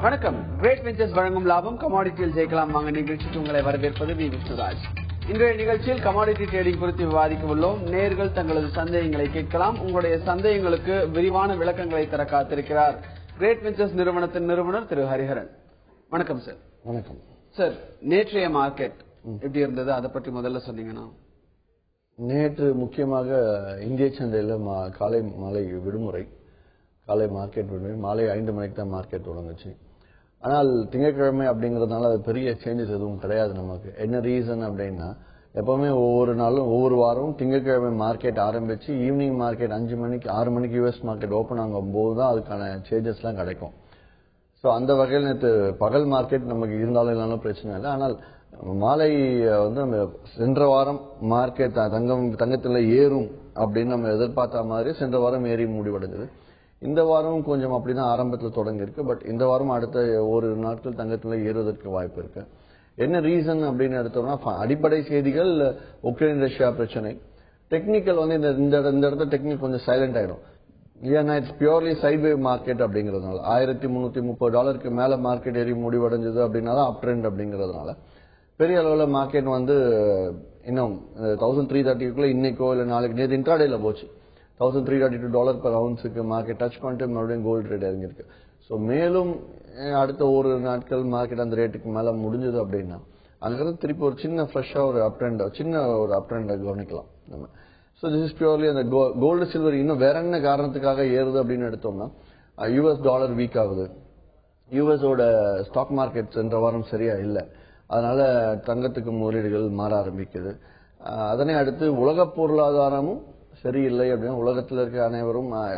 வணக்கம். Great ventures வழங்கும் லாபம் கமாடிட்டியில் ஜெயிக்கலாம் வாங்க நிகழ்ச்சிக்கு உங்களை வரவேற்பது வி விஷ்ணுராஜ். இன்றைய நிகழ்ச்சியில் கமாடிட்டி ட்ரேடிங் குறித்து விவாதிக்க உள்ளோம். நேயர்கள் தங்களது சந்தேகங்களை கேட்கலாம். உங்களுடைய சந்தேகங்களுக்கு விரிவான விளக்கங்களை தர காத்திருக்கிறார் கிரேட் வெஞ்சர்ஸ் நிறுவனத்தின் நிறுவனர் திரு ஹரிஹரன். வணக்கம் சார். வணக்கம் சார். நேற்றைய மார்க்கெட் எப்படி இருந்தது, அதை பற்றி முதல்ல சொன்னீங்கன்னா? நேற்று முக்கியமாக இந்திய சந்தையில் காலை மாலை விடுமுறை, காலை மார்க்கெட் விடுமுறை, மாலை 5 மணிக்கு தான் மார்க்கெட் தொடங்குச்சு. ஆனால் திங்கட்கிழமை அப்படிங்கறதுனால அது பெரிய சேஞ்சஸ் எதுவும் கிடையாது. நமக்கு என்ன ரீசன் அப்படின்னா, எப்பவுமே ஒவ்வொரு நாளும் ஒவ்வொரு வாரமும் திங்கட்கிழமை மார்க்கெட் ஆரம்பிச்சு ஈவினிங் மார்க்கெட் 5 மணிக்கு 6 மணிக்கு யூஎஸ் மார்க்கெட் ஓப்பன் ஆகும் போது தான் அதுக்கான சேஞ்சஸ் எல்லாம் கிடைக்கும். ஸோ அந்த வகையில் நேற்று பகல் மார்க்கெட் நமக்கு இருந்தாலும் இல்லைனாலும் பிரச்சனை இல்லை. ஆனால் மாலை வந்து நம்ம சென்ற வாரம் மார்க்கெட் தங்கத்தில் ஏறும் அப்படின்னு நம்ம எதிர்பார்த்த மாதிரி சென்ற வாரம் ஏறி முடிவடைஞ்சது. இந்த வாரம் கொஞ்சம் அப்படிதான் ஆரம்பத்தில் தொடங்கி இருக்கு. பட் இந்த வாரம் அடுத்த ஒரு நாட்கள் தங்கத்தில் ஏறுவதற்கு வாய்ப்பு இருக்கு. என்ன ரீசன் அப்படின்னு எடுத்தோம்னா, அடிப்படை செய்திகள் உக்ரைன் ரஷ்யா பிரச்சனை. டெக்னிக்கல் வந்து இந்த இடத்துல டெக்னிக் கொஞ்சம் சைலண்ட் ஆயிடும். ஏன்னா இட்ஸ் பியூர்லி சைட்வே மார்க்கெட் அப்படிங்கறதுனால $1330 மேல மார்க்கெட் ஏறி முடிவடைஞ்சது அப்படின்னா அப் ட்ரெண்ட் அப்படிங்கறதுனால பெரிய அளவில் மார்க்கெட் வந்து இன்னும் 1330 இன்னைக்கோ இல்லை நாளைக்கு நேற்று இன்ட்ராடேல போச்சு. $1332 per ounce மார்க்கெட் டச் பண்ணிட்டு மறுபடியும் கோல்டு ரேட் இறங்கிருக்கு. ஸோ மேலும் அடுத்த ஒரு நாட்கள் மார்க்கெட் அந்த ரேட்டுக்கு மேல முடிஞ்சது அப்படின்னா அங்கிருந்து திருப்பி ஒரு சின்ன ஃப்ரெஷ்ஷா ஒரு அப் ட்ரெண்ட் கவனிக்கலாம் நம்ம. ஸோ திஸ் இஸ் பியூர்லி அந்த கோல்டு சில்வர் இன்னும் வேற என்ன காரணத்துக்காக ஏறுது அப்படின்னு எடுத்தோம்னா, யூஎஸ் டாலர் வீக் ஆகுது. யூஎஸோட ஸ்டாக் மார்க்கெட் சென்ற வாரம் சரியா இல்லை. அதனால தங்கத்துக்கு முதலீடுகள் மாற ஆரம்பிக்குது. அதனை அடுத்து உலக பொருளாதாரமும் சரியில்லை அப்படின்னு உலகத்தில் இருக்க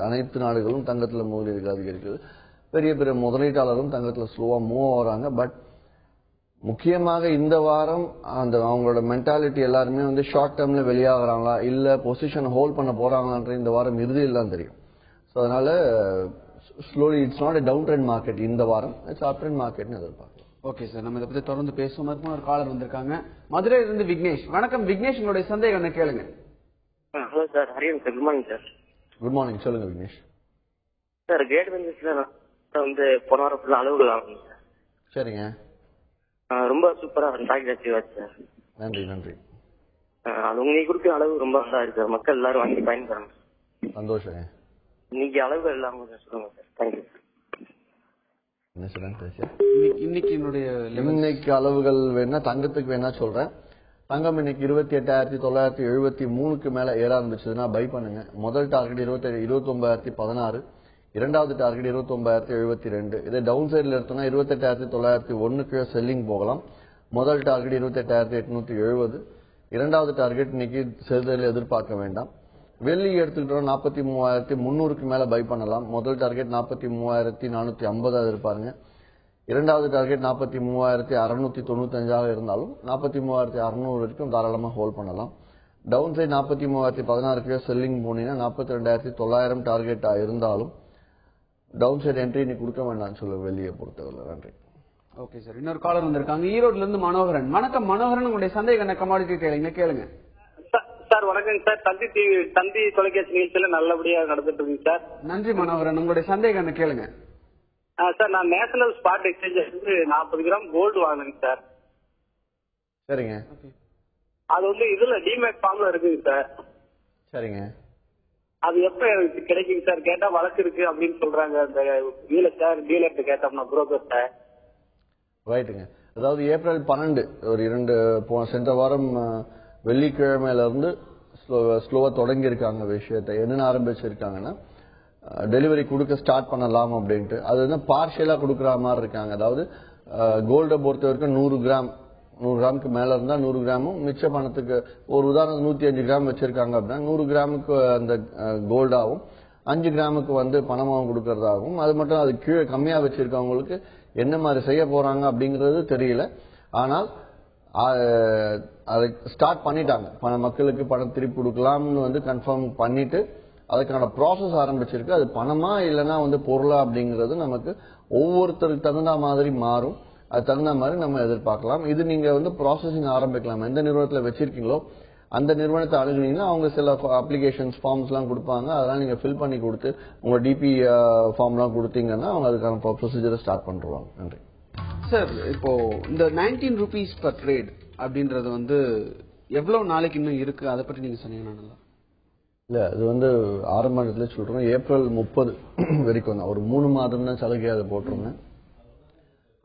அனைத்து நாடுகளும் தங்கத்துல முதலீடுகள் அதிகரிக்குது. பெரிய பெரிய முதலீட்டாளரும் தங்கத்துல ஸ்லோவா மூவ் ஆகுறாங்க. பட் முக்கியமாக இந்த வாரம் அந்த அவங்களோட மென்டாலிட்டி எல்லாருமே வந்து ஷார்ட் டேர்ம்ல வெளியாகிறாங்களா இல்ல பொசிஷன் ஹோல்ட் பண்ண போறாங்களான்ற இந்த வாரம் இறுதியில் தான் தெரியும். ஸோ அதனால slowly it's not a down trend market இந்த வாரம், இட்ஸ் அப் ட்ரெண்ட் மார்க்கெட்னு எதிர்பார்க்கலாம். ஓகே சார், நம்ம இதை பத்தி தொடர்ந்து பேசுவோம். ஒரு காலர் வந்திருக்காங்க மதுரையிலிருந்து விக்னேஷ். வணக்கம் விக்னேஷ், உங்களுடைய சந்தேகம் என்ன கேளுங்க. ஹலோ சார், ஹரியன் sir. Good morning sir. Good morning, சொல்லுங்க விக்னேஷ். சார் கிரேட் வெஞ்சர்ஸ்ல வந்து போன வாரம் ஃபுல்லா அளவுகள் ஆகும் சார். சரிங்க, ரொம்ப சூப்பரா டார்கெட் அச்சீவ் ஆச்சு சார். நன்றி நன்றி. அது உங்களுக்கு கொடுக்குற அளவு ரொம்ப நல்லா இருக்கு சார். மக்கள் எல்லாரும் வாங்கி பயன்படுறாங்க. சந்தோஷங்க. இன்னைக்கு அளவுகள் இல்லாம சொல்லுங்க சார். தேங்க்யூ. என்ன சார் இன்னைக்கு அளவுகள் வேணா தங்கத்துக்கு வேணா சொல்றேன். தங்கம் இன்னைக்கு 28,973 மேல ஏற ஆரம்பிச்சதுன்னா பை பண்ணுங்க. முதல் டார்கெட் 29,016, இரண்டாவது டார்கெட் 29,072. இதே டவுன் சைட்ல எடுத்தோம்னா 28,901 செல்லிங் போகலாம். முதல் டார்கெட் 28,870, இரண்டாவது டார்கெட் இன்னைக்கு செலுத்தல் எதிர்பார்க்க வேண்டாம். வெள்ளி எடுத்துக்கிட்டோம் 43,300 மேல பை பண்ணலாம். முதல் டார்கெட் 43,450 எதிர்பாருங்க. இரண்டாவது டார்கெட் 43,695 இருந்தாலும் 43,600 வரைக்கும் தாராளமா ஹோல்ட் பண்ணலாம். டவுன் சைட் 43,016 செல்லிங் போனீங்கன்னா 42,900 டார்கெட்டா இருந்தாலும் டவுன் சைட் என்ட்ரி நீ கொடுக்க வேண்டாம்னு சொல்லுங்க வெளியே பொறுத்தவரை. நன்றி. Okay sir. இன்னொரு காலர் வந்திருக்காங்க ஈரோட்ல இருந்து மனோகரன். வணக்கம் மனோகரன், உங்களுடைய சந்தேகம் என்ன கமாடிட்டி ட்ரேடிங் கேளுங்க. சார் வணக்கம் சார். தந்தி தொலைக்காட்சி நிகழ்ச்சியில நல்லபடியா நடந்துட்டு இருக்கு சார். நன்றி மனோகரன், உங்களுடைய சந்தேகம் என்ன கேளுங்க. சார் நான் national spot exchange 40 gram gold வாங்கினேங்க சார். சரிங்க. அது வந்து இதுல டிமேட் ஃபார்ம்ல இருக்குங்க சார். சரிங்க. அது எப்ப எனக்கு கிடைக்குங்க சார்? கேட்டா வழக்கு இருக்கு அப்படின்னு சொல்றாங்க. அந்த டீலர்ட்ட கேட்டோம்னா புரோக்கர் சார். ரைட்டுங்க. அதாவது ஏப்ரல் 12 ஒரு 2 சென்ற வாரம் வெள்ளிக்கிழமையில இருந்து ஸ்லோவா தொடங்கி இருக்காங்க. விஷயத்தை என்ன ஆரம்பிச்சிருக்காங்கன்னா, டெலிவரி கொடுக்க ஸ்டார்ட் பண்ணலாம் அப்படின்ட்டு. அது வந்து பார்ஷியலா கொடுக்குற மாதிரி இருக்காங்க. அதாவது கோல்டை பொறுத்த வரைக்கும் 100 கிராமுக்கு மேல இருந்தா 100 கிராமும், மிச்ச பணத்துக்கு ஒரு உதாரணம் 105 கிராம் வச்சிருக்காங்க அப்படின்னா 100 கிராமுக்கு அந்த கோல்டாவும் 5 கிராமுக்கு வந்து பணமாவும் கொடுக்கறதாகும். அது மட்டும் அது கீழே கம்மியா வச்சிருக்கவங்களுக்கு என்ன மாதிரி செய்ய போறாங்க அப்படிங்கறது தெரியல. ஆனால் அதை ஸ்டார்ட் பண்ணிட்டாங்க. மக்களுக்கு பணம் திருப்பி கொடுக்கலாம்னு வந்து கன்ஃபார்ம் பண்ணிட்டு அதுக்கான ப்ராசஸ் ஆரம்பிச்சிருக்கு. அது பணமா இல்லைன்னா வந்து பொருளா அப்படிங்கிறது நமக்கு ஒவ்வொருத்தருக்கு தகுந்த மாதிரி மாறும். அது தகுந்த மாதிரி நம்ம எதிர்பார்க்கலாம். இது நீங்க வந்து ப்ராசஸிங் ஆரம்பிக்கலாம். எந்த நிறுவனத்துல வச்சிருக்கீங்களோ அந்த நிறுவனத்தை அணுகுனீங்கன்னா அவங்க சில அப்ளிகேஷன்ஸ் ஃபார்ம்ஸ்லாம் கொடுப்பாங்க. அதெல்லாம் நீங்க ஃபில் பண்ணி கொடுத்து உங்க டிபி ஃபார்ம்லாம் கொடுத்தீங்கன்னா அவங்க அதுக்கான ப்ரொசீஜரை ஸ்டார்ட் பண்ணிடுவாங்க. நன்றி சார். இப்போ இந்த 19 rupees per trade அப்படின்றது வந்து எவ்வளவு நாளைக்கு இன்னும் இருக்கு, அதை பற்றி நீங்க சொன்னீங்கன்னா? இல்ல, அது ஆரம்பத்துல சொல்றோம் ஏப்ரல் 30 வரைக்கும் தான், ஒரு 3 மாதம் தான் சலுகையாக போட்டிருந்தேன்.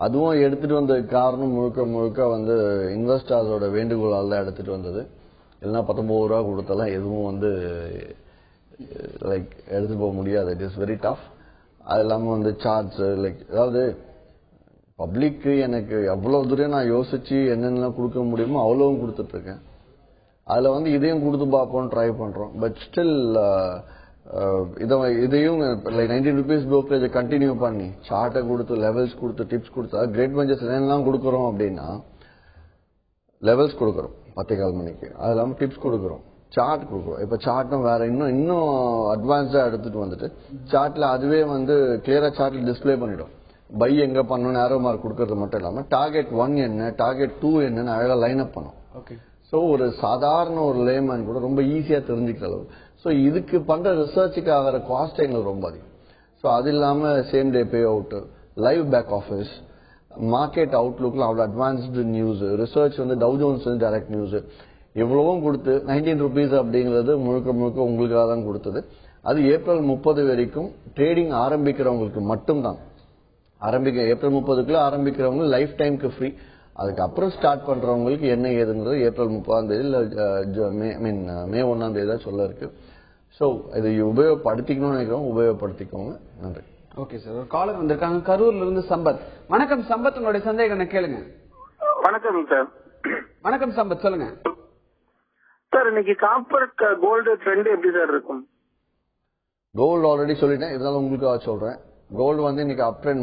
அதுவும் எடுத்துட்டு வந்த காரணம் முழுக்க முழுக்க இன்வெஸ்டர்ஸோட வேண்டுகோளால் தான் எடுத்துட்டு வந்தது. இல்லைன்னா 19 ரூபா கொடுத்தாலும் எதுவும் லைக் எடுத்துட்டு போக முடியாது. It is very tough. அது இல்லாம சார்ஜ் லைக் அதாவது பப்ளிக்கு எனக்கு எவ்வளவு தூரம் நான் யோசிச்சு என்னென்ன கொடுக்க முடியுமோ அவ்வளவும் கொடுத்துட்டு இருக்கேன். அதுல இதையும் கொடுத்து பார்ப்போம் ட்ரை பண்றோம். பட் ஸ்டில் இதையும் 19 rupees brokerage கண்டினியூ பண்ணி சார்ட்டை கொடுத்து லெவல்ஸ் கொடுத்து டிப்ஸ் கொடுத்தா கிரேட் பெஞ்சஸ் என்னெல்லாம் கொடுக்குறோம் அப்படின்னா லெவல்ஸ் கொடுக்குறோம் 10:15 மணிக்கு, அது இல்லாமல் டிப்ஸ் கொடுக்குறோம், சார்ட் கொடுக்குறோம். இப்ப சார்ட்டும் வேற இன்னும் அட்வான்ஸா எடுத்துட்டு வந்துட்டு சார்ட்ல அதுவே கிளியரா சார்ட்ல டிஸ்பிளே பண்ணிடும். பை எங்க பண்ணணும் நேரோ மார்க் கொடுக்கறது மட்டும் இல்லாம டார்கெட் 1 என்ன டார்கெட் 2 என்னன்னு அழகா லைன் அப் பண்ணும். ஸோ ஒரு சாதாரண ஒரு லேமேன் கூட ரொம்ப ஈஸியா தெரிஞ்சுக்கிற அளவு. ஸோ இதுக்கு பண்ற ரிசர்ச்சுக்கு ஆகிற காஸ்ட் எங்களுக்கு ரொம்ப அதிகம். ஸோ அது இல்லாம same day pay out, live back office, market அவுட்லுக்ல அவ்வளோ advanced news, research Dow Jones direct news இவ்வளவும் கொடுத்து 19 rupees அப்படிங்கிறது முழுக்க முழுக்க உங்களுக்காக தான் கொடுத்தது. அது ஏப்ரல் 30 வரைக்கும் ட்ரேடிங் ஆரம்பிக்கிறவங்களுக்கு மட்டும்தான். ஏப்ரல் 30க்குள்ள ஆரம்பிக்கிறவங்க லைஃப் டைமுக்கு ஃப்ரீ. அதுக்கப்புறம் ஸ்டார்ட் பண்றவங்களுக்கு என்ன ஏதுங்கிறது ஏப்ரல் 30ஆம் தேதி மே 1ஆம் தேதி தான் சொல்ல இருக்கு. ஸோ இதை உபயோகப்படுத்திக்கணும்னு நினைக்கிறோம், உபயோகப்படுத்திக்கோங்க. நன்றி. Okay sir. ஒரு காலர் வந்திருக்காங்க கரூர்ல இருந்து சம்பத். வணக்கம் சம்பத், உங்களுடைய சந்தேகம் என்ன கேளுங்க. வணக்கம் சார். வணக்கம் சம்பத், சொல்லுங்க சார். இன்னைக்கு காப்பர் கோல்டு ட்ரெண்ட் எப்படி சார் இருக்கும்? கோல்டு ஆல்ரெடி சொல்லிட்டேன், இருந்தாலும் உங்களுக்கு சொல்றேன். கோல்டு இன்னைக்கு அப் ட்ரெண்ட்,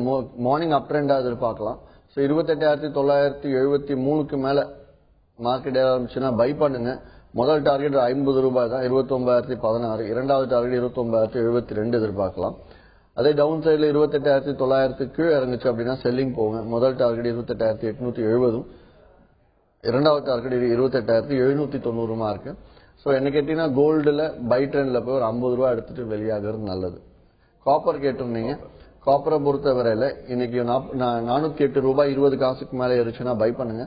மார்னிங் அப் ட்ரெண்டா எதிர்பார்க்கலாம். ஸோ 28,973க்கு மேல மார்க்கெட் ஆரம்பிச்சுன்னா பை பண்ணுங்க. முதல் டார்கெட் 50 ரூபாய் தான், 29,016. இரண்டாவது டார்கெட் 29,072 எதிர்பார்க்கலாம். அதே டவுன் சைட்ல 28,900 கீழே இறங்குச்சு அப்படின்னா செல்லிங் போங்க. முதல் டார்கெட் 28,870, இரண்டாவது டார்கெட் 28,790 இருக்கு. ஸோ என்ன கேட்டீங்கன்னா கோல்டுல பை ட்ரெண்ட்ல போய் ஒரு 50 ரூபாய் எடுத்துட்டு வெளியாகிறது நல்லது. காப்பர் கேட்டிருந்தீங்க. காப்பரை பொறுத்த வரையில இன்னைக்கு 408 ரூபாய் 20 காசுக்கு மேல இருந்துச்சுன்னா பை பண்ணுங்க.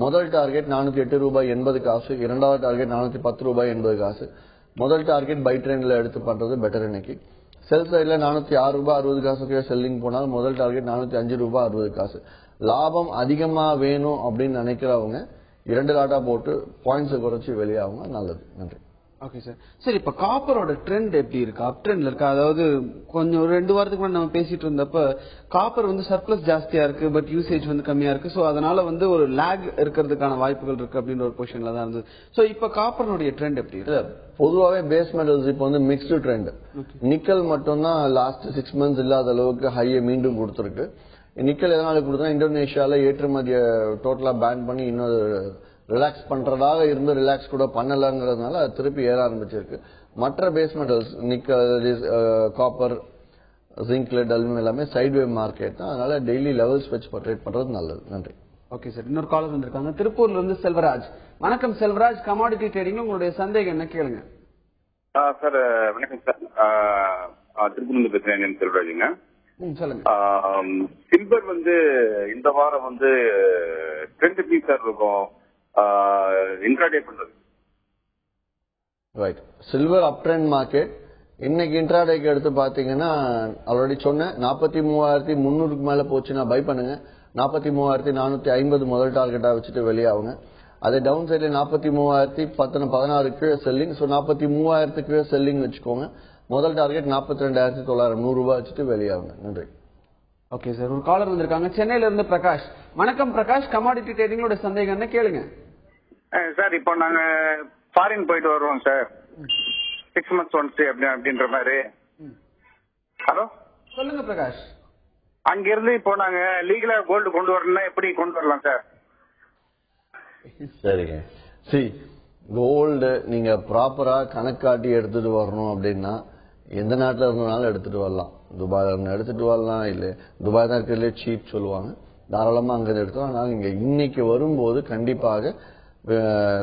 முதல் டார்கெட் 408 ரூபாய் 80 காசு, இரண்டாவது டார்கெட் 410 ரூபாய் 80 காசு. முதல் டார்கெட் பை ட்ரெண்ட்ல எடுத்து பண்றது பெட்டர். இன்னைக்கு செல் சைட்ல 406 ரூபாய் 60 காசுக்கு செல்லிங் போனால் முதல் டார்கெட் 405 ரூபாய் 60 காசு. லாபம் அதிகமா வேணும் அப்படின்னு நினைக்கிறவங்க 2 லாட்டா போட்டு பாயிண்ட்ஸ் குறைச்சி வெளியாகுங்க, நல்லது. நன்றி. Okay sir. சரி, இப்ப காப்பரோட ட்ரெண்ட் எப்படி இருக்கு? அப் ட்ரெண்ட்ல இருக்கா? அதாவது கொஞ்சம் ஒரு 2 வாரத்துக்கு முன்னாடி நம்ம பேசிட்டு இருந்தப்ப காப்பர் சர்ப்ளஸ் ஜாஸ்தியா இருக்கு, பட் யூசேஜ் கம்மியா இருக்கு. சோ அதனால ஒரு லேக் இருக்கிறதுக்கான வாய்ப்புகள் இருக்கு அப்படின்ற ஒரு பொசிஷன்ல தான் இருந்தது. சோ இப்ப காப்பரோட ட்ரெண்ட் எப்படி இருக்கு? பொதுவாகவே பேஸ் மெட்டல்ஸ் இப்போ மிக்ஸ்டு ட்ரெண்ட். நிக்கல் மட்டும் தான் லாஸ்ட் 6 months இல்லாத அளவுக்கு ஹையை மீண்டும் கொடுத்திருக்கு. நிக்கல் எதனால கொடுத்தா இந்தோனேஷியால ஏற்றுமதியை டோட்டலா பேன் பண்ணி இன்னொரு ரிலாக்ஸ் பண்றதாக இருந்து ரிலாக்ஸ் கூட பண்ணலங்கிறதுனால அது திருப்பி ஏற ஆரம்பிச்சிருக்கு. மற்ற base metals nickel, copper, zinc, lead, aluminium எல்லாமே சைட்வே மார்க்கெட் தான். அதனால டெய்லி லெவல்ஸ் வச்சு ட்ரேட் பண்றது நல்லது. நன்றி. Okay sir. இன்னொரு காலர் வந்திருக்காங்க திருப்பூர்ல இருந்து செல்வராஜ். வணக்கம் செல்வராஜ், கமாடிட்டி ட்ரேடிங்ல உங்களுடைய சந்தேகம் என்ன கேளுங்க. சார் வணக்கம் சார். திருப்பூர்ல பேசுறேன் செல்வராஜுங்க. சொல்லுங்க. சில்வர் இந்த வாரம் ட்ரெண்ட் எப்படி சார் இருக்கும் இன்ட்ராடே பண்றது? ரைட். சில்வர் அப் ட்ரெண்ட் மார்க்கெட் இன்னைக்கு இன்ட்ராடேக்கு எடுத்து பாத்தீங்கன்னா ஆல்ரெடி சொன்னேன் 43,300க்கு மேல போச்சுன்னா பை பண்ணுங்க. 43,450 முதல் டார்கெட்டா வச்சுட்டு வெளியாகுங்க. அதே டவுன் சைட்ல 43,016 கீழே செல்லிங். ஸோ 43,000 கீழே செல்லிங் வச்சுக்கோங்க. முதல் டார்கெட் 42,900 100 ரூபாய் வச்சுட்டு வெளியாகுங்க. நன்றி. Okay sir. ஒரு காலர் வந்திருக்காங்க சென்னையில இருந்து பிரகாஷ். வணக்கம் பிரகாஷ், கமாடிட்டி ட்ரேடிங்கோட சந்தேகம் என்ன கேளுங்க. சார் இப்போ நாங்க ஃபாரின் போயிட்டு வருவோம் சார், 6 months ஒன்ஸ் அப்படின்ற மாதிரி. ஹலோ சொல்லுங்க பிரகாஷ். அங்க இருந்து இப்போ நாங்க லீகலா கோல்டு கொண்டு வரணும்னா எப்படி கொண்டு வரலாம் சார்? சரிங்க. சரி, கோல்டு நீங்க ப்ராப்பரா கணக்காட்டி எடுத்துட்டு வரணும் அப்படின்னா எந்த நாட்டில் இருந்தனாலும் எடுத்துட்டு வரலாம். துபாயில இருந்து எடுத்துட்டு வரலாம், இல்ல துபாய் தான் இருக்கிறதுலே சீப் சொல்லுவாங்க, தாராளமா அங்க எடுத்தோம். ஆனால் இங்க இன்னைக்கு வரும்போது கண்டிப்பாக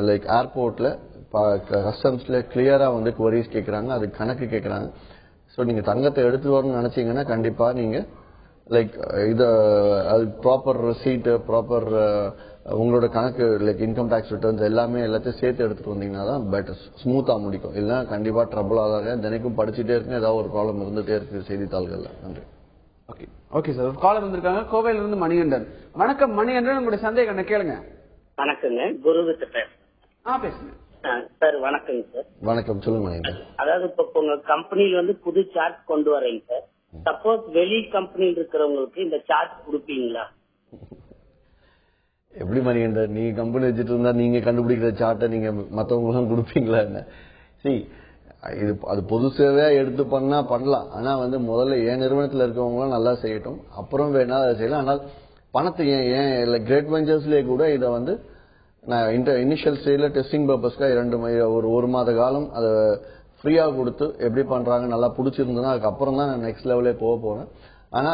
லைக் ஏர்போர்ட்ல கஸ்டம்ஸ்ல கிளியரா வந்து குவரிஸ் கேட்கறாங்க, அது கணக்கு கேட்கறாங்க. ஸோ நீங்க தங்கத்தை எடுத்து வரணும்னு நினைச்சீங்கன்னா கண்டிப்பா நீங்க லைக் இது அது ப்ராப்பர் ரெசீட், ப்ராப்பர் உங்களோட கணக்கு லைக் இன்கம் டேக்ஸ் ரிட்டர்ன்ஸ் எல்லாத்தையும் சேர்த்து எடுத்துட்டு வந்தீங்கன்னா தான் பெட்டர், ஸ்மூத்தா முடிக்கும். இல்லைன்னா கண்டிப்பா ட்ரபிள் ஆகாங்க. தினைக்கும் படிச்சுட்டே இருக்கு, ஏதாவது ஒரு ப்ராப்ளம் இருந்துட்டே இருக்கு செய்தித்தாள்கள்ல. நன்றி. ஓகே சார், ஒரு காலர் வந்திருக்காங்க கோவையில இருந்து மணிகண்டன். வணக்கம் மணிகண்டன், உங்களுடைய சந்தேகம் கேளுங்க. வணக்கங்க, குருவிட்டு பேசுங்க சார். வணக்கங்க சார். வணக்கம், சொல்லுங்க மணிகண்டன். அதாவது இப்ப உங்க கம்பெனில புது சார்ட் கொண்டு வரீங்க சார். சப்போஸ் வெளி கம்பெனியில் இருக்கிறவங்களுக்கு இந்த சார்ட் கொடுப்பீங்களா? எப்படி மணிகண்டன், நீங்க கம்பெனி வச்சுட்டு இருந்தா நீங்க கண்டுபிடிக்கிற சார்ட்டை நீங்க மத்தவங்களும் கொடுப்பீங்களா என்ன? சரி, இது அது பொது சேவையா எடுத்து பண்ணலாம். ஆனா வந்து முதல்ல என் நிறுவனத்துல இருக்கவங்களும் நல்லா செய்யட்டும், அப்புறம் வேணா அதை செய்யலாம். ஆனால் பணத்தை ஏன் கிரேட் வெஞ்சர்ஸ்லயே கூட இதை வந்து நான் இனிஷியல் ஸ்டேஜ்ல டெஸ்டிங் பர்பஸ்க்காக ஒரு மாத காலம் அதை ஃப்ரீயா கொடுத்து எப்படி பண்றாங்க நல்லா பிடிச்சிருந்ததுன்னா அதுக்கப்புறம் தான் நான் நெக்ஸ்ட் லெவலே போக போறேன். ஆனா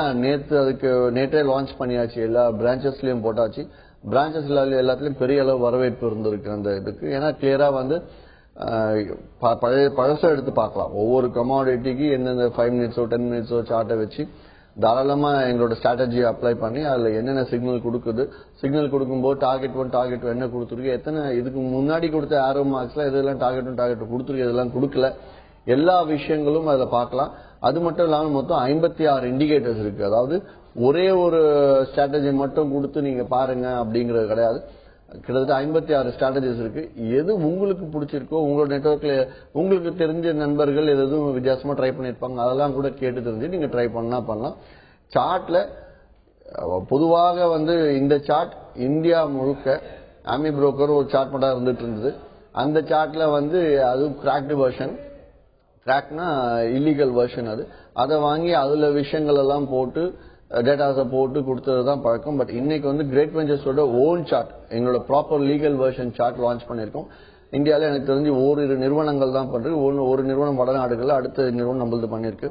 நேற்றே லான்ச் பண்ணியாச்சு, எல்லா பிரான்ச்சஸ்லயும் போட்டாச்சு. பிரான்ச்சஸ் எல்லாத்துலயும் பெரிய அளவு வரவேற்பு இருந்திருக்கு அந்த இதுக்கு. ஏன்னா கிளியரா வந்து பழச எடுத்து பார்க்கலாம். ஒவ்வொரு கமாடிட்டிக்கு எந்தெந்த 5 மினிட்ஸோ 10 மினிட்ஸோ சார்ட்டை வச்சு தாராளமா எங்களோட ஸ்ட்ராட்டஜியை அப்ளை பண்ணி அதுல என்னென்ன சிக்னல் கொடுக்குது, சிக்னல் கொடுக்கும்போது டார்கெட் 1 டார்கெட் 2 என்ன கொடுத்துருக்கு, எத்தனை இதுக்கு முன்னாடி கொடுத்த ஆரோ மார்க்ஸ்ல இதெல்லாம் டார்கெட் 1 டார்கெட் கொடுத்துருக்கு, இதெல்லாம் கொடுக்கல, எல்லா விஷயங்களும் அதுல பார்க்கலாம். அது மட்டும் இல்லாம மொத்தம் 56 இண்டிகேட்டர்ஸ் இருக்கு. அதாவது ஒரே ஒரு ஸ்ட்ராட்டஜி மட்டும் கொடுத்து நீங்க பாருங்க அப்படிங்கறது கிடையாது. கிட்டத்தட்ட 56 ஸ்ட்ராட்டஜிஸ் இருக்கு. எது உங்களுக்கு பிடிச்சிருக்கோ, உங்களோட நெட்வொர்க்ல உங்களுக்கு தெரிஞ்ச நண்பர்கள் எதுவும் வித்தியாசமா ட்ரை பண்ணிருப்பாங்க, அதெல்லாம் கூட கேட்டு தெரிஞ்சு நீங்க ட்ரை பண்ணலாம். சார்ட்ல பொதுவாக வந்து இந்த சார்ட் இந்தியா முழுக்க ஆமி புரோக்கர் ஒரு சார்ட் மட்டும் இருந்துட்டு இருந்தது. அந்த சார்ட்ல வந்து அது கிராக்டு வெர்ஷன், கிராக்னா இல்லீகல் வெர்ஷன். அதை வாங்கி அதுல விஷயங்கள் எல்லாம் போட்டு டேட்டாஸை போட்டு கொடுத்ததுதான் பழக்கம். பட் இன்னைக்கு வந்து கிரேட் வெஞ்சர்ஸோட ஓன் சார்ட், எங்களோட proper legal version chart launch பண்ணிருக்கோம். இந்தியாவில எனக்கு தெரிஞ்சு ஓரிரு நிறுவனங்கள் தான் பண்றது. ஒரு நிறுவனம் வடநாடுகள், அடுத்த நிறுவனம் நம்மளது பண்ணிருக்கு.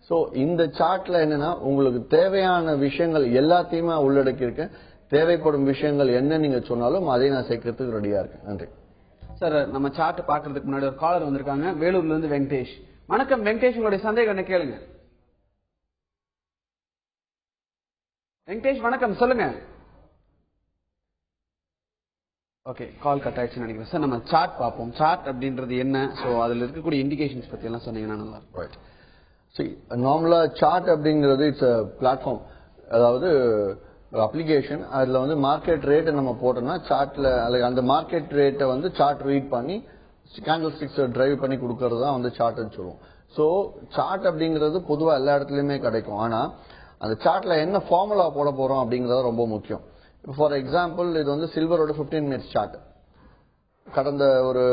சோ இந்த சார்ட்ல என்னன்னா உங்களுக்கு தேவையான விஷயங்கள் எல்லாத்தையுமே உள்ளடக்கி இருக்கேன். தேவைப்படும் விஷயங்கள் என்ன நீங்க சொன்னாலும் அதை நான் சேர்க்கறதுக்கு ரெடியா இருக்கேன். நன்றி சார். நம்ம சார்ட் பாக்குறதுக்கு முன்னாடி ஒரு காலர் வந்திருக்காங்க வேலூர்ல இருந்து வெங்கடேஷ். வணக்கம் வெங்கடேஷ், உங்களுடைய சந்தேகம் என்ன கேளுங்க. வெங்கடேஷ் வணக்கம், சொல்லுங்க. ஓகே, கால் கட் ஆயிடுச்சுன்னு நினைக்கிறேன் சார். நம்ம சார்ட் பார்ப்போம். சார்ட் அப்படின்றது என்ன, சோ அதுல இருக்கக்கூடிய இண்டிகேஷன்ஸ் பத்தி எல்லாம் சொன்னீங்கன்னா நல்லா இருக்கும். நார்மலா சார்ட் அப்படிங்கிறது இட்ஸ் பிளாட்ஃபார்ம், அதாவது அப்ளிகேஷன். அதுல வந்து மார்க்கெட் ரேட்டை நம்ம போட்டோம்னா சார்ட்ல அந்த மார்க்கெட் ரேட்டை வந்து சார்ட் ரீட் பண்ணி கேண்டில் ஸ்டிக்ஸ் டிரைவ் பண்ணி கொடுக்கறது தான் வந்து சார்ட்னு சொல்லுவோம். சோ சார்ட் அப்படிங்கிறது பொதுவா எல்லா இடத்துலயுமே கிடைக்கும். ஆனா அந்த சார்ட்ல என்ன ஃபார்முலா போட போறோம் அப்படிங்கறது ரொம்ப முக்கியம். ஃபார் எக்ஸாம்பிள் இது வந்து சில்வரோட 15 மினிட்ஸ் சார்ட். கடந்த ஒரு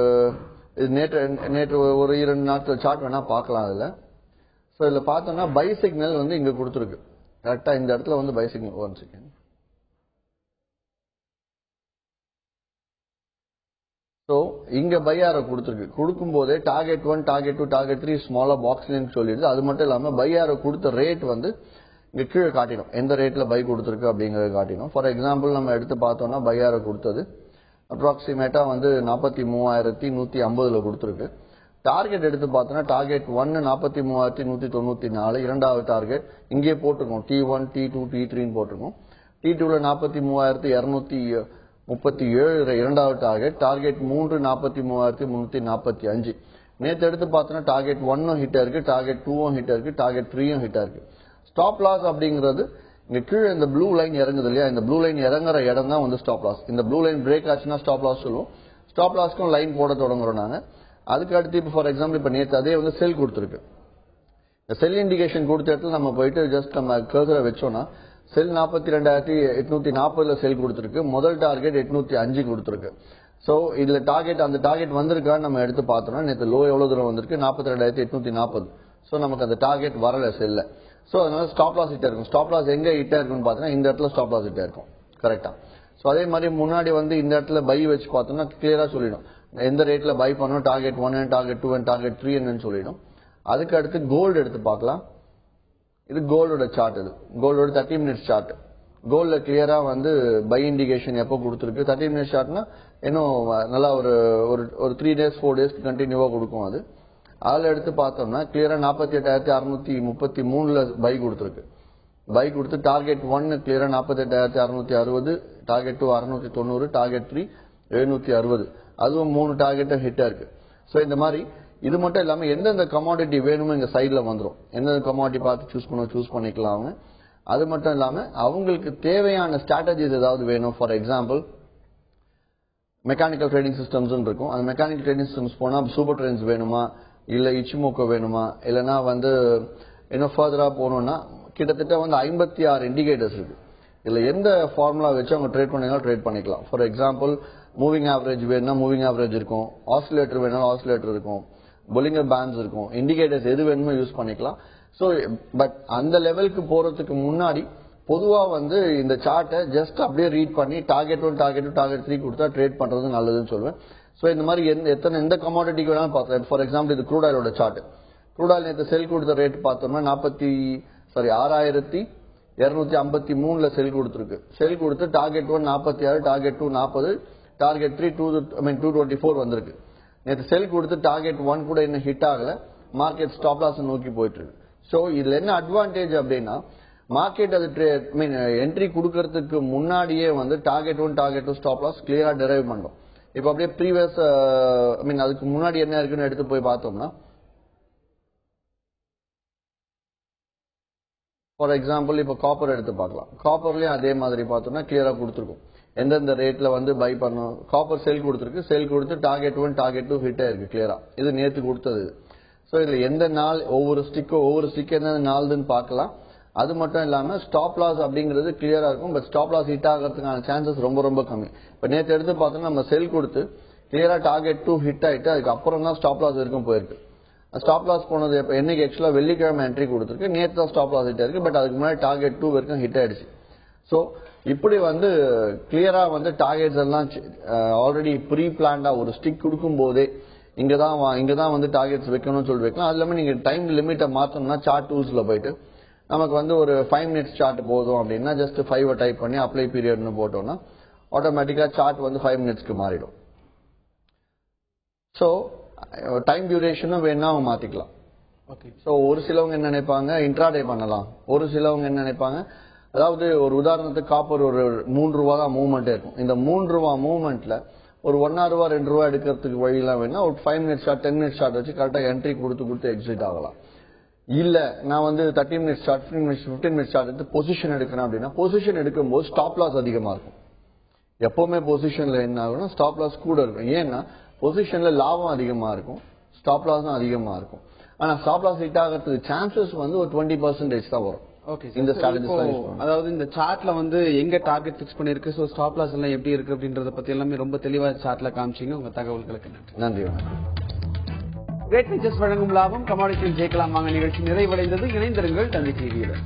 நேற்று ஒரு 2 நாட்கள் சார்ட் வேணா பார்க்கலாம். அதுல சோ இதுல பார்த்தோம்னா பை சிக்னல் வந்து இங்க கொடுத்துருக்கு. கரெக்டா இந்த இடத்துல வந்து பை சிக்னல் 1 செகண்ட். சோ இங்க பை ஆரோ கொடுத்துருக்கு. கொடுக்கும் போதே டார்கெட் 1 டார்கெட் 2 டார்கெட் 3 ஸ்மாலா பாக்ஸ்லன்னு சொல்லிடுது. அது மட்டும் இல்லாம பை ஆரோ கொடுத்த ரேட் வந்து இங்க கீழே காட்டிடும், எந்த ரேட்ல பை கொடுத்துருக்கு அப்படிங்கறது காட்டிடும். ஃபார் எக்ஸாம்பிள் நம்ம எடுத்து பார்த்தோம்னா பை ஆரோ கொடுத்தது அப்ராக்சிமேட்டா வந்து 43,150ல கொடுத்துருக்கு. டார்கெட் எடுத்து பார்த்தோம்னா டார்கெட் 1 43,194, இரண்டாவது டார்கெட் இங்கே போட்டிருக்கோம் T1 T2 T3 போட்டிருக்கோம். T2ல 43,237 இரண்டாவது டார்கெட். டார்கெட் 3 43,345. நேற்று எடுத்து பார்த்தோம்னா டார்கெட் 1 ஹிட் இருக்கு, டார்கெட் 2 ஹிட் இருக்கு, டார்கெட் 3 ஹிட் இருக்கு. ஸ்டாப் லாஸ் அப்படிங்கிறது இங்க கீழே இந்த ப்ளூ லைன் இறங்குது இல்லையா, இந்த ப்ளூ லைன் இறங்குற இடம் தான் வந்து ஸ்டாப் லாஸ். இந்த ப்ளூ லைன் பிரேக் ஆச்சுன்னா ஸ்டாப் லாஸ் சொல்லுவோம். ஸ்டாப் லாஸ்க்கும் லைன் போட தொடங்குறோம் நாங்க. அதுக்கு அடுத்து இப்போ ஃபார் எக்ஸாம்பிள் இப்ப நேற்று அதே வந்து செல் கொடுத்துருக்கு. இந்த செல் இண்டிகேஷன் கொடுத்த இடத்துல நம்ம போயிட்டு ஜஸ்ட் நம்ம கர்சரை வச்சோம்னா செல் 42,840ல செல் கொடுத்துருக்கு. முதல் டார்கெட் 805 கொடுத்துருக்கு. சோ இதுல டார்கெட் அந்த டார்கெட் வந்திருக்கான்னு நம்ம எடுத்து பார்த்தோம்னா நேற்று லோ எவ்வளவு தூரம் வந்திருக்கு, 42,840. சோ நமக்கு அந்த டார்கெட் வரல செல்ல. சோ அதனால ஸ்டாப் லாஸ் ஹிட் இருக்கும். ஸ்டாப் லாஸ் எங்க ஹிட் இருக்குன்னு பார்த்தோம்னா இந்த இடத்துல ஸ்டாப் லாஸ் ஹிட் இருக்கும். கரெக்டா? சோ அதே மாதிரி முன்னாடி வந்து இந்த இடத்துல பை வச்சு பார்த்தோம்னா கிளியரா சொல்லிடும் எந்த ரேட்ல பை பண்ணணும், டார்கெட் 1 டார்கெட் 2 டார்கெட் 3 என்னன்னு சொல்லிடும். அதுக்கு அடுத்து கோல்டு எடுத்து பார்க்கலாம். இது கோல்டோட சார்ட். இது கோல்டோட 30 மினிட்ஸ் சார்ட். கோல்ட்ல கிளியரா வந்து பை இண்டிகேஷன் எப்போ கொடுத்துருக்கு. 30 மினிட்ஸ் சார்ட்னா இன்னும் நல்லா ஒரு 3 days 4 days கண்டினியூவா கொடுக்கும். அதுல எடுத்து பார்த்தோம்னா கிளியரா 48,633 பை கொடுத்துருக்கு. பை கொடுத்து டார்கெட் 1 கிளியரா 48,660, டார்கெட் 2 690, டார்கெட் 3 760. அதுவும் 3 டார்கெட் ஹிட்டா இருக்கு. சோ இந்த மாதிரி இது மட்டும் இல்லாம எந்தெந்த கமாடிட்டி வேணுமோ இங்க சைட்ல வந்துடும். எந்தெந்த கமாடிட்டி பார்த்து சூஸ் பண்ணிக்கலாம் அவங்க. அது மட்டும் இல்லாம அவங்களுக்கு தேவையான ஸ்ட்ராட்டஜிஸ் ஏதாவது வேணும். For example mechanical trading systems இருக்கும். அந்த மெக்கானிக்கல் ட்ரேடிங் சிஸ்டம்ஸ் போனா சூப்பர் ட்ரெண்ட்ஸ் வேணுமா, இல்ல இச்சிமோக்கோ வேணுமா, இல்லைன்னா வந்து இன்னும் ஃபர்தரா போகணும்னா கிட்டத்தட்ட வந்து 56 இண்டிகேட்டர்ஸ் இருக்கு. இதுல எந்த ஃபார்முலா வச்சு அவங்க ட்ரேட் பண்ணிக்கலாம். ஃபார் எக்ஸாம்பிள் மூவிங் ஆவரேஜ் வேணும்னா மூவிங் ஆவரேஜ் இருக்கும், ஆசிலேட்டர் வேணும்னா ஆசிலேட்டர் இருக்கும், பொலிங்கர் பேண்ட்ஸ் இருக்கும், இண்டிகேட்டர்ஸ் எது வேணுமோ யூஸ் பண்ணிக்கலாம். சோ பட் அந்த லெவலுக்கு போறதுக்கு முன்னாடி பொதுவா வந்து இந்த சார்ட்டை ஜஸ்ட் அப்படியே ரீட் பண்ணி டார்கெட் 1 டார்கெட் 2 டார்கெட் 3 கொடுத்தா ட்ரேட் பண்றது நல்லதுன்னு சொல்லுவேன். சோ இந்த மாதிரி எந்த கமாடிட்டிக்கு வேணாலும் பார்த்தோம். ஃபார் எக்ஸாம்பிள் இது க்ரூட் ஆயிலோட சார்ட். க்ரூட் ஆயில் நேற்று செல் கொடுத்த ரேட் பார்த்தோம்னா 6,253 செல் கொடுத்துருக்கு. செல் கொடுத்து டார்கெட் 1 46, டார்கெட் 2 40, டார்கெட் 3 224 வந்திருக்கு. நேற்று செல் கொடுத்து டார்கெட் 1 கூட இன்னும் ஹிட் ஆகல. மார்க்கெட் ஸ்டாப் லாஸ் நோக்கி போயிட்டு இருக்கு. சோ இதுல என்ன அட்வான்டேஜ் அப்படின்னா மார்க்கெட் அது என்ட்ரி கொடுக்கறதுக்கு முன்னாடியே வந்து டார்கெட் 1 டார்கெட் 2 ஸ்டாப் லாஸ் கிளியரா டெரைவ் பண்ணோம். இப்ப அப்படியே ப்ரீவியஸ் அதுக்கு முன்னாடி என்ன இருக்குன்னு எடுத்து போய் பார்த்தோம்னா ஃபார் எக்ஸாம்பிள் இப்ப காப்பர் எடுத்து பார்க்கலாம். காப்பர்லயும் அதே மாதிரி பார்த்தோம்னா கிளியரா கொடுத்துருக்கும் எந்தெந்த ரேட்ல வந்து பை பண்ணும். காப்பர் செல் கொடுத்துருக்கு. செல் கொடுத்து டார்கெட் 1 டார்கெட் 2 ஹிட் ஆயிருக்கு கிளியரா. இது நேற்று கொடுத்தது. சோ இதுல எந்த நாள் ஒவ்வொரு ஸ்டிக் எந்த நாள்னு பார்க்கலாம். அது மட்டும் இல்லாம ஸ்டாப் லாஸ் அப்படிங்கிறது கிளியரா இருக்கும். பட் ஸ்டாப் லாஸ் ஹிட் ஆகிறதுக்கான சான்சஸ் ரொம்ப ரொம்ப கம்மி. இப்ப நேற்று எடுத்து பார்த்தோம்னா நம்ம செல் கொடுத்து கிளியரா டார்கெட் 2 ஹிட் ஆயிட்டு அதுக்கப்புறம் தான் ஸ்டாப் லாஸ் வரைக்கும் போயிருக்கு. ஸ்டாப் லாஸ் போனது என்னைக்கு ஆக்சுவலா வெள்ளிக்கிழமை என்ட்ரி கொடுத்துருக்கு. நேற்று தான் ஸ்டாப் லாஸ் ஹிட் ஆயிருக்கு. பட் அதுக்கு முன்னாடி டார்கெட் 2 வரைக்கும் ஹிட் ஆயிடுச்சு. சோ இப்படி வந்து கிளியரா வந்து டார்கெட்ஸ் எல்லாம் ஆல்ரெடி ப்ரீ பிளான்டா ஒரு ஸ்டிக் கொடுக்கும் போதே இங்கதான் வந்து டார்கெட்ஸ் வைக்கணும்னு சொல்லி வைக்கலாம். அது இல்லாம நீங்க டைம் லிமிட்டை மாத்தணும்னா சார்ட் டூல்ஸ்ல போயிட்டு நமக்கு வந்து ஒரு 5 மினிட்ஸ் சார்ட் போதும் அப்படின்னா ஜஸ்ட் 5 டைப் பண்ணி அப்ளை பீரியட்னு போட்டோம்னா ஆட்டோமேட்டிக்கா சார்ட் வந்து 5 மினிட்ஸ்க்கு மாறிடும். சோ டைம் டியூரேஷனும் வேணா அவங்க மாத்திக்கலாம். சோ ஒரு சிலவங்க என்ன நினைப்பாங்க இன்ட்ராடே பண்ணலாம். ஒரு சிலவங்க என்ன நினைப்பாங்க அதாவது ஒரு உதாரணத்துக்கு காப்பர் ஒரு 3 ரூபா தான் மூவ்மெண்டே இருக்கும். இந்த 3 ரூபா மூவ்மெண்ட்ல ஒரு 1 ரூபா 2 ரூபா எடுக்கிறதுக்கு வழியெல்லாம் வேணா ஒரு 5 மினிட்ஸ் ஷார்ட் 10 மினிட்ஸ் ஷார்ட் வச்சு கரெக்டா என்ட்ரி கொடுத்து எக்ஸிட் ஆகலாம். இல்ல நான் வந்து 30 மினிட்ஸ் ஷார்ட் 15 மினிட்ஸ் ஷார்ட் எடுத்து பொசிஷன் எடுக்கிறேன் அப்படின்னா பொசிஷன் எடுக்கும்போது ஸ்டாப் லாஸ் அதிகமா இருக்கும். எப்பவுமே பொசிஷன்ல என்ன ஆகும்னா ஸ்டாப் லாஸ் கூட இருக்கும். ஏன்னா பொசிஷன்ல லாபம் அதிகமா இருக்கும், ஸ்டாப் லாஸும் அதிகமா இருக்கும். ஆனா ஸ்டாப் லாஸ் ஹிட் ஆகிறதுக்கு சான்சஸ் வந்து ஒரு 20% தான் வரும். இந்த அதாவது இந்த சார்ட்ல வந்து எங்க டார்கெட் பிக்ஸ் பண்ணிருக்கு, சோ ஸ்டாப் லாஸ் எல்லாம் எப்படி இருக்கு அப்படின்றத பத்தி எல்லாமே ரொம்ப தெளிவா சார்ட்ல காமிச்சீங்க. உங்க தகவல்களுக்கு நன்றி. கிரேட் பிக்சர்ஸ் வழங்கும் லாபம் கமாடிட்டியில் ஜெயிக்கலாம் வாங்க நிகழ்ச்சி நிறைவடைந்தது. இணைந்திருங்கள் தந்தி டிவியுடன்.